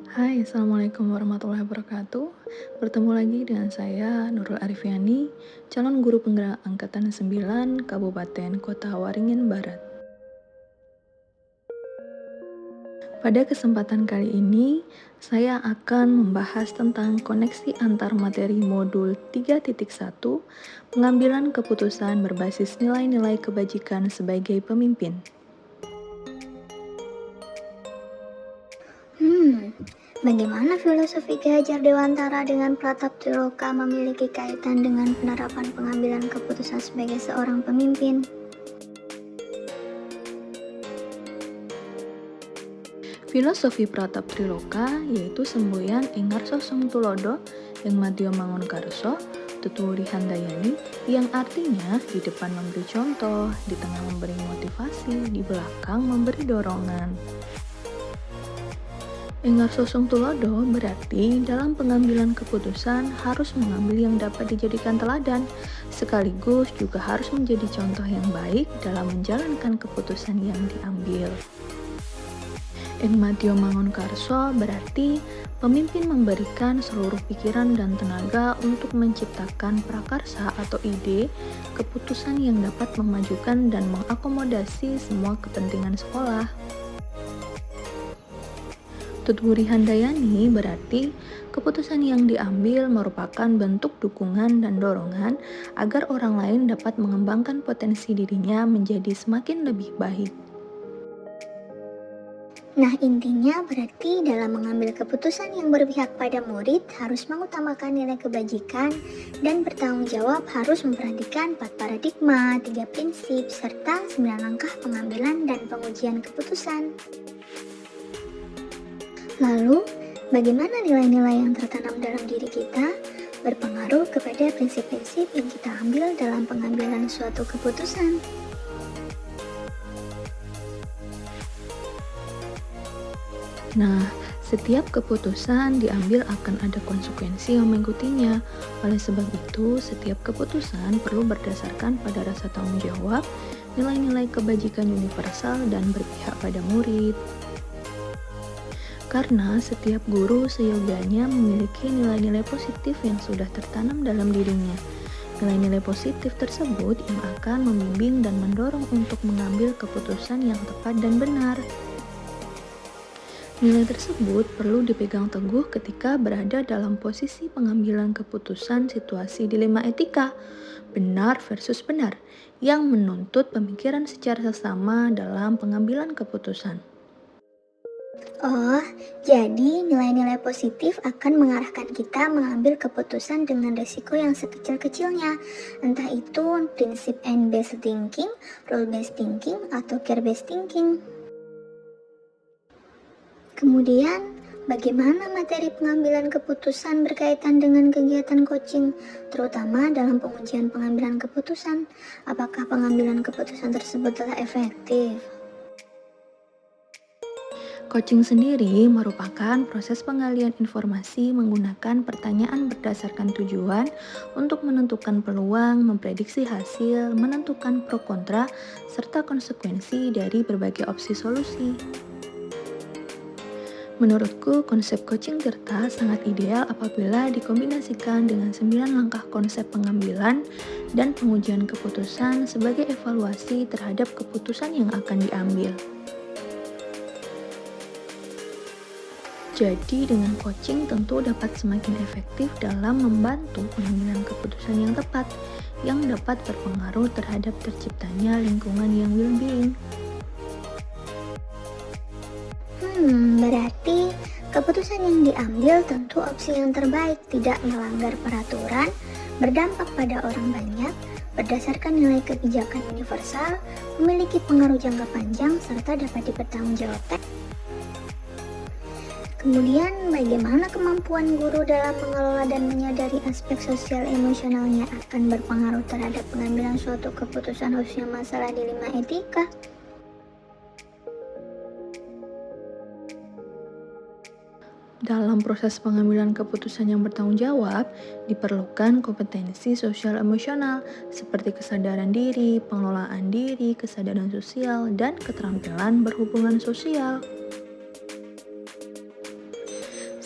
Hai, Assalamualaikum warahmatullahi wabarakatuh. Bertemu lagi dengan saya, Nurul Arifiani, calon guru penggerak Angkatan 9, Kabupaten Kota Waringin Barat. Pada kesempatan kali ini, saya akan membahas tentang koneksi antar materi modul 3.1, pengambilan keputusan berbasis nilai-nilai kebajikan sebagai pemimpin. Bagaimana filosofi Ki Hajar Dewantara dengan Pratap Tiloka memiliki kaitan dengan penerapan pengambilan keputusan sebagai seorang pemimpin? Filosofi Pratap Triloka yaitu semboyan Engarso Tulodo yang Madyo Mangunkarso, Tuturi Handayani, yang artinya di depan memberi contoh, di tengah memberi motivasi, di belakang memberi dorongan. Engarso Tulodo berarti dalam pengambilan keputusan harus mengambil yang dapat dijadikan teladan, sekaligus juga harus menjadi contoh yang baik dalam menjalankan keputusan yang diambil. Ing Madyo Mangunkarso berarti pemimpin memberikan seluruh pikiran dan tenaga untuk menciptakan prakarsa atau ide keputusan yang dapat memajukan dan mengakomodasi semua kepentingan sekolah. Tutwuri Handayani berarti keputusan yang diambil merupakan bentuk dukungan dan dorongan agar orang lain dapat mengembangkan potensi dirinya menjadi semakin lebih baik. Nah, intinya berarti dalam mengambil keputusan yang berpihak pada murid harus mengutamakan nilai kebajikan dan bertanggung jawab harus memperhatikan 4 paradigma, 3 prinsip, serta 9 langkah pengambilan dan pengujian keputusan. Lalu, bagaimana nilai-nilai yang tertanam dalam diri kita berpengaruh kepada prinsip-prinsip yang kita ambil dalam pengambilan suatu keputusan? Nah, setiap keputusan diambil akan ada konsekuensi yang mengikutinya. Oleh sebab itu, setiap keputusan perlu berdasarkan pada rasa tanggung jawab, nilai-nilai kebajikan universal, dan berpihak pada murid. Karena setiap guru seyogianya memiliki nilai-nilai positif yang sudah tertanam dalam dirinya. Nilai-nilai positif tersebut yang akan membimbing dan mendorong untuk mengambil keputusan yang tepat dan benar. Nilai tersebut perlu dipegang teguh ketika berada dalam posisi pengambilan keputusan situasi dilema etika, benar versus benar, yang menuntut pemikiran secara sesama dalam pengambilan keputusan. Oh, jadi nilai-nilai positif akan mengarahkan kita mengambil keputusan dengan risiko yang sekecil-kecilnya, entah itu prinsip and-based thinking, rule-based thinking, atau care-based thinking. Kemudian, bagaimana materi pengambilan keputusan berkaitan dengan kegiatan coaching, terutama dalam pengujian pengambilan keputusan? Apakah pengambilan keputusan tersebut telah efektif? Coaching sendiri merupakan proses penggalian informasi menggunakan pertanyaan berdasarkan tujuan untuk menentukan peluang, memprediksi hasil, menentukan pro kontra, serta konsekuensi dari berbagai opsi solusi. Menurutku, konsep coaching Tirta sangat ideal apabila dikombinasikan dengan 9 langkah konsep pengambilan dan pengujian keputusan sebagai evaluasi terhadap keputusan yang akan diambil. Jadi, dengan coaching tentu dapat semakin efektif dalam membantu pengambilan keputusan yang tepat, yang dapat berpengaruh terhadap terciptanya lingkungan yang well-being. Berarti keputusan yang diambil tentu opsi yang terbaik, tidak melanggar peraturan, berdampak pada orang banyak, berdasarkan nilai kebijakan universal, memiliki pengaruh jangka panjang, serta dapat dipertanggungjawabkan. Kemudian, bagaimana kemampuan guru dalam mengelola dan menyadari aspek sosial emosionalnya akan berpengaruh terhadap pengambilan suatu keputusan khususnya masalah dilema etika? Dalam proses pengambilan keputusan yang bertanggung jawab, diperlukan kompetensi sosial emosional seperti kesadaran diri, pengelolaan diri, kesadaran sosial, dan keterampilan berhubungan sosial.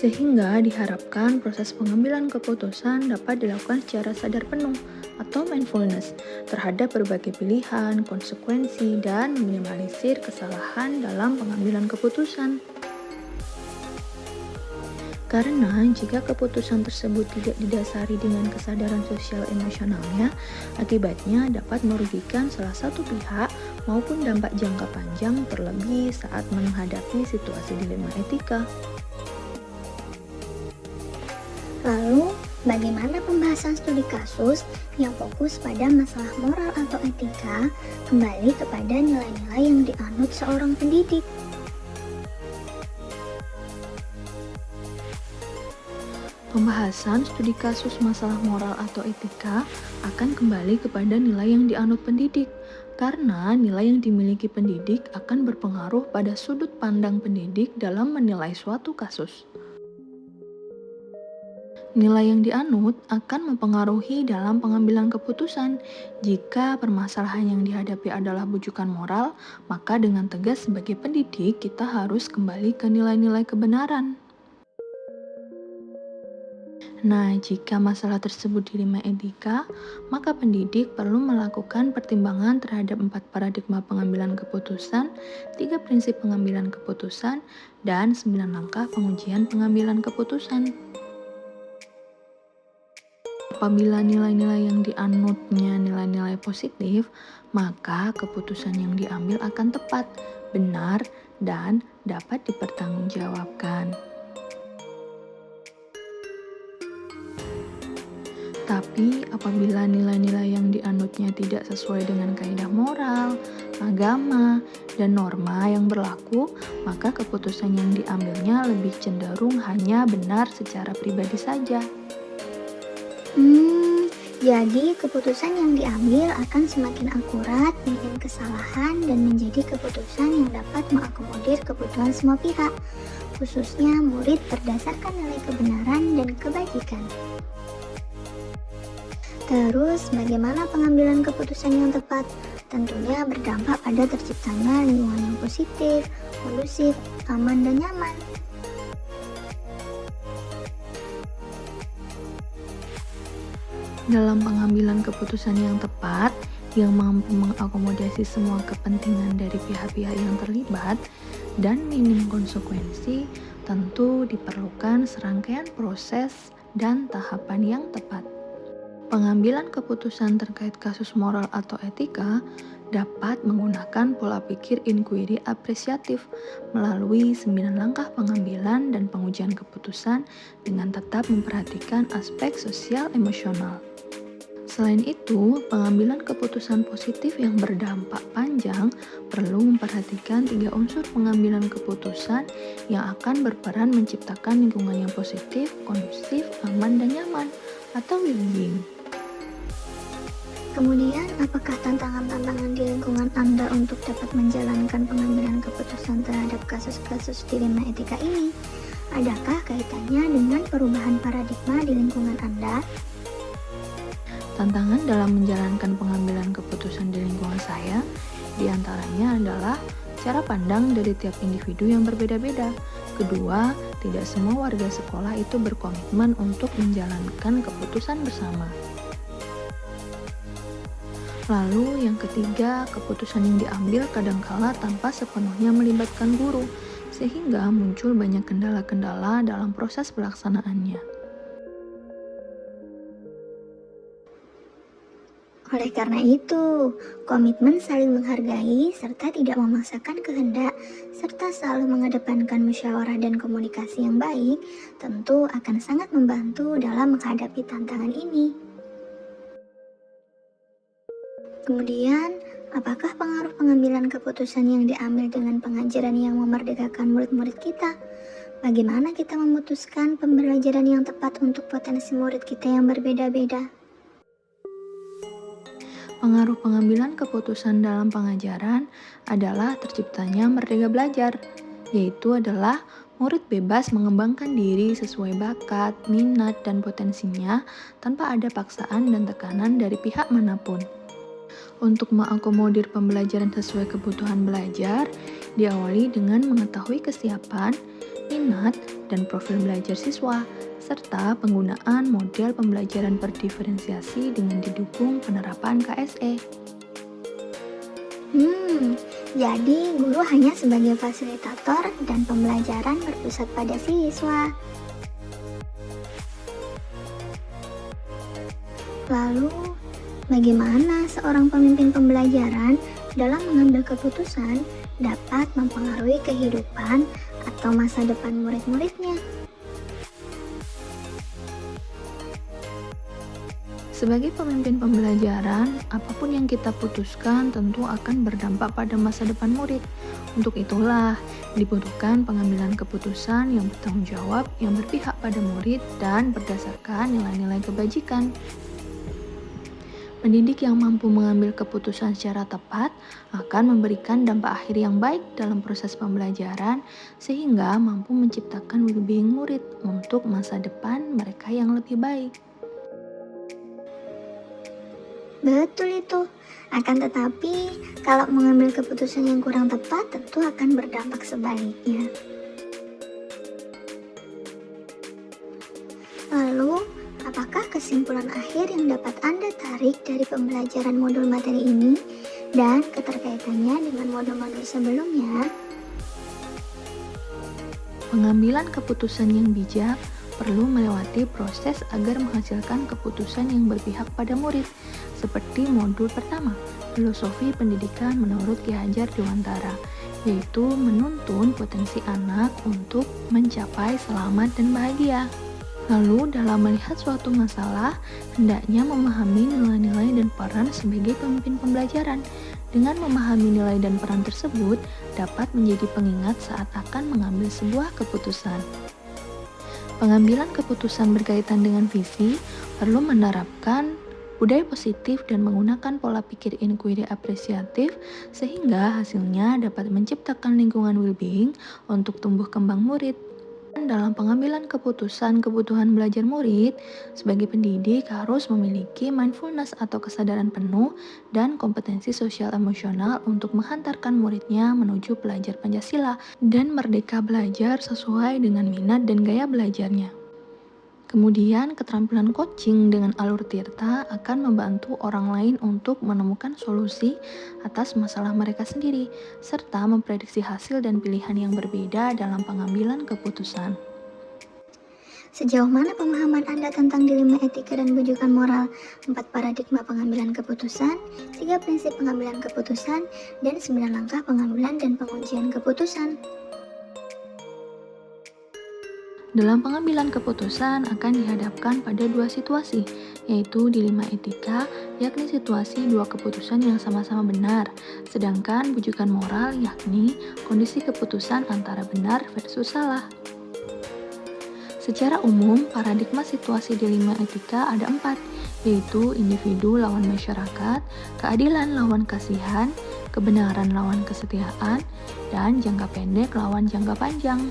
Sehingga diharapkan proses pengambilan keputusan dapat dilakukan secara sadar penuh atau mindfulness terhadap berbagai pilihan, konsekuensi, dan meminimalisir kesalahan dalam pengambilan keputusan. Karena jika keputusan tersebut tidak didasari dengan kesadaran sosial emosionalnya, akibatnya dapat merugikan salah satu pihak maupun dampak jangka panjang terlebih saat menghadapi situasi dilema etika. Lalu, bagaimana pembahasan studi kasus yang fokus pada masalah moral atau etika kembali kepada nilai-nilai yang dianut seorang pendidik? Pembahasan studi kasus masalah moral atau etika akan kembali kepada nilai yang dianut pendidik, karena nilai yang dimiliki pendidik akan berpengaruh pada sudut pandang pendidik dalam menilai suatu kasus. Nilai yang dianut akan mempengaruhi dalam pengambilan keputusan. Jika permasalahan yang dihadapi adalah bujukan moral, maka dengan tegas sebagai pendidik kita harus kembali ke nilai-nilai kebenaran. Nah, jika masalah tersebut dilema etika, maka pendidik perlu melakukan pertimbangan terhadap 4 paradigma pengambilan keputusan, 3 prinsip pengambilan keputusan, dan 9 langkah pengujian pengambilan keputusan. Apabila nilai-nilai yang dianutnya nilai-nilai positif, maka keputusan yang diambil akan tepat, benar, dan dapat dipertanggungjawabkan. Tapi apabila nilai-nilai yang dianutnya tidak sesuai dengan kaidah moral, agama, dan norma yang berlaku, maka keputusan yang diambilnya lebih cenderung hanya benar secara pribadi saja. Jadi keputusan yang diambil akan semakin akurat, minim kesalahan, dan menjadi keputusan yang dapat mengakomodir kebutuhan semua pihak, khususnya murid berdasarkan nilai kebenaran dan kebajikan. Terus, bagaimana pengambilan keputusan yang tepat? Tentunya berdampak pada terciptanya lingkungan yang positif, kondusif, aman, dan nyaman. Dalam pengambilan keputusan yang tepat, yang mampu mengakomodasi semua kepentingan dari pihak-pihak yang terlibat, dan minim konsekuensi, tentu diperlukan serangkaian proses dan tahapan yang tepat. Pengambilan keputusan terkait kasus moral atau etika dapat menggunakan pola pikir inquiry apresiatif melalui 9 langkah pengambilan dan pengujian keputusan dengan tetap memperhatikan aspek sosial emosional. Selain itu, pengambilan keputusan positif yang berdampak panjang perlu memperhatikan 3 unsur pengambilan keputusan yang akan berperan menciptakan lingkungan yang positif, kondusif, aman, dan nyaman atau well-being. Kemudian, apakah tantangan-tantangan di lingkungan Anda untuk dapat menjalankan pengambilan keputusan terhadap kasus-kasus dilema etika ini? Adakah kaitannya dengan perubahan paradigma di lingkungan Anda? Tantangan dalam menjalankan pengambilan keputusan di lingkungan saya diantaranya adalah cara pandang dari tiap individu yang berbeda-beda. Kedua, tidak semua warga sekolah itu berkomitmen untuk menjalankan keputusan bersama. Lalu yang ketiga, keputusan yang diambil kadangkala tanpa sepenuhnya melibatkan guru, sehingga muncul banyak kendala-kendala dalam proses pelaksanaannya. Oleh karena itu, komitmen saling menghargai serta tidak memaksakan kehendak, serta selalu mengedepankan musyawarah dan komunikasi yang baik, tentu akan sangat membantu dalam menghadapi tantangan ini. Kemudian, apakah pengaruh pengambilan keputusan yang diambil dengan pengajaran yang memerdekakan murid-murid kita? Bagaimana kita memutuskan pembelajaran yang tepat untuk potensi murid kita yang berbeda-beda? Pengaruh pengambilan keputusan dalam pengajaran adalah terciptanya merdeka belajar, yaitu adalah murid bebas mengembangkan diri sesuai bakat, minat, dan potensinya tanpa ada paksaan dan tekanan dari pihak manapun. Untuk mengakomodir pembelajaran sesuai kebutuhan belajar, diawali dengan mengetahui kesiapan, minat, dan profil belajar siswa, serta penggunaan model pembelajaran berdiferensiasi dengan didukung penerapan KSE. Jadi guru hanya sebagai fasilitator dan pembelajaran berpusat pada siswa. Lalu, bagaimana seorang pemimpin pembelajaran dalam mengambil keputusan dapat mempengaruhi kehidupan atau masa depan murid-muridnya? Sebagai pemimpin pembelajaran, apapun yang kita putuskan tentu akan berdampak pada masa depan murid. Untuk itulah, dibutuhkan pengambilan keputusan yang bertanggung jawab, yang berpihak pada murid, dan berdasarkan nilai-nilai kebajikan. Pendidik yang mampu mengambil keputusan secara tepat akan memberikan dampak akhir yang baik dalam proses pembelajaran sehingga mampu menciptakan well-being murid untuk masa depan mereka yang lebih baik. Betul itu. Akan tetapi, kalau mengambil keputusan yang kurang tepat tentu akan berdampak sebaliknya. Lalu, apakah kesimpulan akhir yang dapat Anda tarik dari pembelajaran modul materi ini dan keterkaitannya dengan modul-modul sebelumnya? Pengambilan keputusan yang bijak perlu melewati proses agar menghasilkan keputusan yang berpihak pada murid, seperti modul pertama, filosofi pendidikan menurut Ki Hajar Dewantara, yaitu menuntun potensi anak untuk mencapai selamat dan bahagia. Lalu, dalam melihat suatu masalah, hendaknya memahami nilai-nilai dan peran sebagai pemimpin pembelajaran. Dengan memahami nilai dan peran tersebut, dapat menjadi pengingat saat akan mengambil sebuah keputusan. Pengambilan keputusan berkaitan dengan visi perlu menerapkan budaya positif dan menggunakan pola pikir inquiry apresiatif sehingga hasilnya dapat menciptakan lingkungan well-being untuk tumbuh kembang murid. Dalam pengambilan keputusan kebutuhan belajar murid, sebagai pendidik harus memiliki mindfulness atau kesadaran penuh dan kompetensi sosial emosional untuk menghantarkan muridnya menuju belajar Pancasila dan merdeka belajar sesuai dengan minat dan gaya belajarnya. Kemudian, keterampilan coaching dengan alur tirta akan membantu orang lain untuk menemukan solusi atas masalah mereka sendiri, serta memprediksi hasil dan pilihan yang berbeda dalam pengambilan keputusan. Sejauh mana pemahaman Anda tentang dilema etika dan bujukan moral, 4 paradigma pengambilan keputusan, 3 prinsip pengambilan keputusan, dan 9 langkah pengambilan dan pengujian keputusan? Dalam pengambilan keputusan akan dihadapkan pada 2 situasi, yaitu dilema etika, yakni situasi 2 keputusan yang sama-sama benar, sedangkan bujukan moral yakni kondisi keputusan antara benar versus salah. Secara umum, paradigma situasi dilema etika ada 4, yaitu individu lawan masyarakat, keadilan lawan kasihan, kebenaran lawan kesetiaan, dan jangka pendek lawan jangka panjang.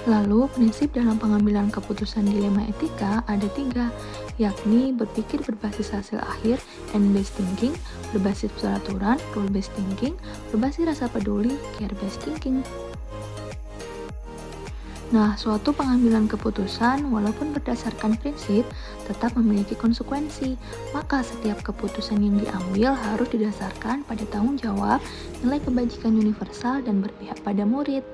Lalu, prinsip dalam pengambilan keputusan dilema etika ada 3, yakni berpikir berbasis hasil akhir, end-based thinking, berbasis peraturan, rule-based thinking, berbasis rasa peduli, care-based thinking. Nah, suatu pengambilan keputusan walaupun berdasarkan prinsip tetap memiliki konsekuensi, maka setiap keputusan yang diambil harus didasarkan pada tanggung jawab, nilai kebajikan universal, dan berpihak pada murid.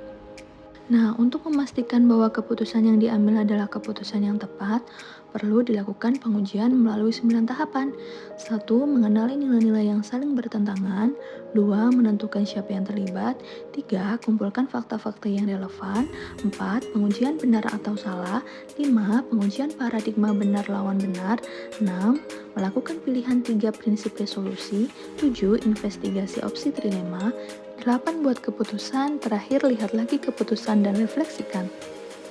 Nah, untuk memastikan bahwa keputusan yang diambil adalah keputusan yang tepat, perlu dilakukan pengujian melalui 9 tahapan. 1. Mengenali nilai-nilai yang saling bertentangan. 2. Menentukan siapa yang terlibat. 3. Kumpulkan fakta-fakta yang relevan. 4. Pengujian benar atau salah. 5. Pengujian paradigma benar lawan benar. 6. Melakukan pilihan 3 prinsip resolusi. 7. Investigasi opsi trilema. 8. Buat keputusan, terakhir lihat lagi keputusan dan refleksikan.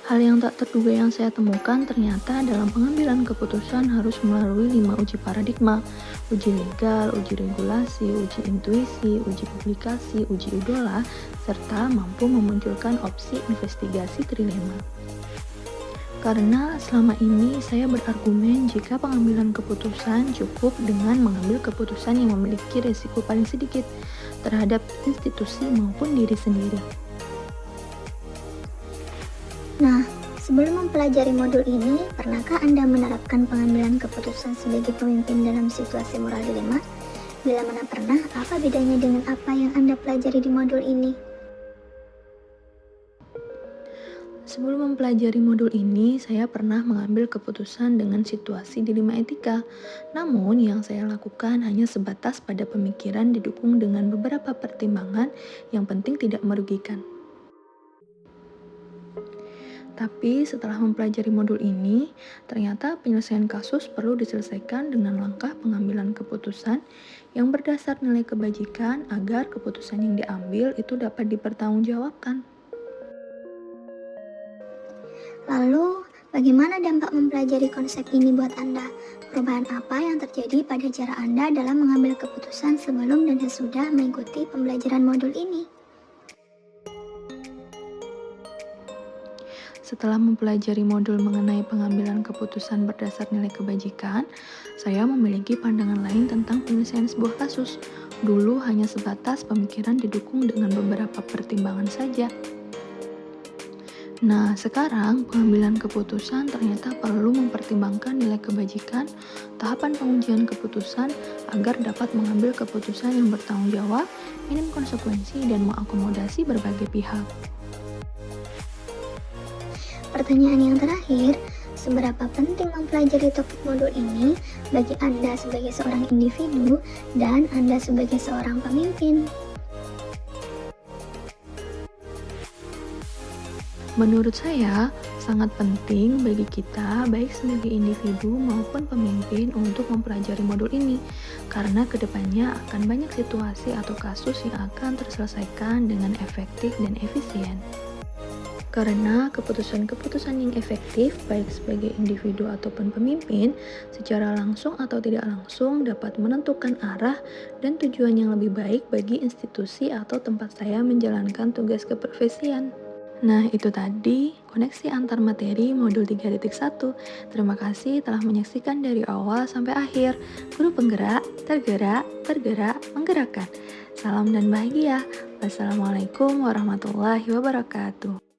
Hal yang tak terduga yang saya temukan ternyata dalam pengambilan keputusan harus melalui 5 uji paradigma, uji legal, uji regulasi, uji intuisi, uji publikasi, uji idola, serta mampu memunculkan opsi investigasi trilema. Karena selama ini saya berargumen jika pengambilan keputusan cukup dengan mengambil keputusan yang memiliki risiko paling sedikit terhadap institusi maupun diri sendiri. Nah, sebelum mempelajari modul ini, pernahkah Anda menerapkan pengambilan keputusan sebagai pemimpin dalam situasi moral dilema? Bila mana pernah, apa bedanya dengan apa yang Anda pelajari di modul ini? Sebelum mempelajari modul ini, saya pernah mengambil keputusan dengan situasi dilema etika. Namun, yang saya lakukan hanya sebatas pada pemikiran didukung dengan beberapa pertimbangan yang penting tidak merugikan. Tapi setelah mempelajari modul ini, ternyata penyelesaian kasus perlu diselesaikan dengan langkah pengambilan keputusan yang berdasar nilai kebajikan agar keputusan yang diambil itu dapat dipertanggungjawabkan. Lalu, bagaimana dampak mempelajari konsep ini buat Anda? Perubahan apa yang terjadi pada cara Anda dalam mengambil keputusan sebelum dan sesudah mengikuti pembelajaran modul ini? Setelah mempelajari modul mengenai pengambilan keputusan berdasar nilai kebajikan, saya memiliki pandangan lain tentang penyelesaian sebuah kasus. Dulu hanya sebatas pemikiran didukung dengan beberapa pertimbangan saja. Nah, sekarang pengambilan keputusan ternyata perlu mempertimbangkan nilai kebajikan, tahapan pengujian keputusan agar dapat mengambil keputusan yang bertanggung jawab, minim konsekuensi, dan mengakomodasi berbagai pihak. Pertanyaan yang terakhir, seberapa penting mempelajari topik modul ini bagi Anda sebagai seorang individu dan Anda sebagai seorang pemimpin? Menurut saya, sangat penting bagi kita, baik sebagai individu maupun pemimpin, untuk mempelajari modul ini, karena kedepannya akan banyak situasi atau kasus yang akan terselesaikan dengan efektif dan efisien. Karena keputusan-keputusan yang efektif, baik sebagai individu ataupun pemimpin, secara langsung atau tidak langsung dapat menentukan arah dan tujuan yang lebih baik bagi institusi atau tempat saya menjalankan tugas keprofesian. Nah, itu tadi koneksi antar materi modul 3.1. Terima kasih telah menyaksikan dari awal sampai akhir. Guru penggerak, tergerak, bergerak, menggerakkan. Salam dan bahagia. Wassalamualaikum warahmatullahi wabarakatuh.